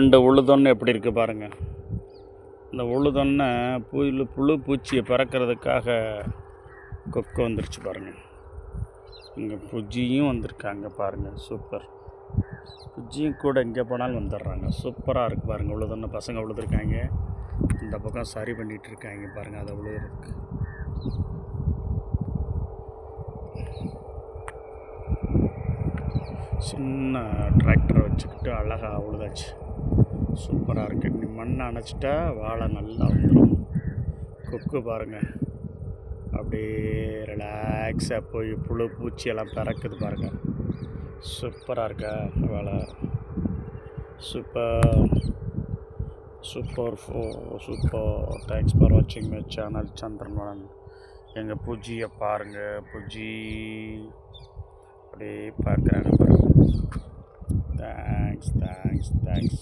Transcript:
இந்த உழுதொன்னை எப்படி இருக்குது பாருங்கள். இந்த உழுதொன்னை புழு பூச்சியை பறக்கிறதுக்காக கொக்கு வந்துருச்சு பாருங்கள். இங்கே புஜ்ஜியும் வந்திருக்காங்க பாருங்கள். சூப்பர். புஜ்ஜியும் கூட எங்கே போனாலும் வந்துடுறாங்க. சூப்பராக இருக்குது பாருங்கள். உழுதொன்னை பசங்க உழுதுருக்காங்க. இந்த பக்கம் சரி பண்ணிகிட்டு இருக்காங்க பாருங்கள். அதை உழுதுறதுக்கு சின்ன டிராக்டரை வச்சுக்கிட்டு அழகாக உழுதாச்சு. சூப்பராக இருக்குது. நீ மண்ணை அணைச்சிட்டா வாழை நல்லா வந்துடும். கொக்கு பாருங்கள், அப்படியே ரிலாக்ஸாக போய் புழு பூச்சியெல்லாம் பறக்குது பாருங்கள். சூப்பராக இருக்கா வாழை. Super super super. Thanks for வாட்சிங் மை சேனல் சந்திரன். எங்கள் பூஜ்ஜியை பாருங்கள். பூஜ்ஜி அப்படியே பார்க்குறாங்க பாருங்கள். தேங்க்ஸ்.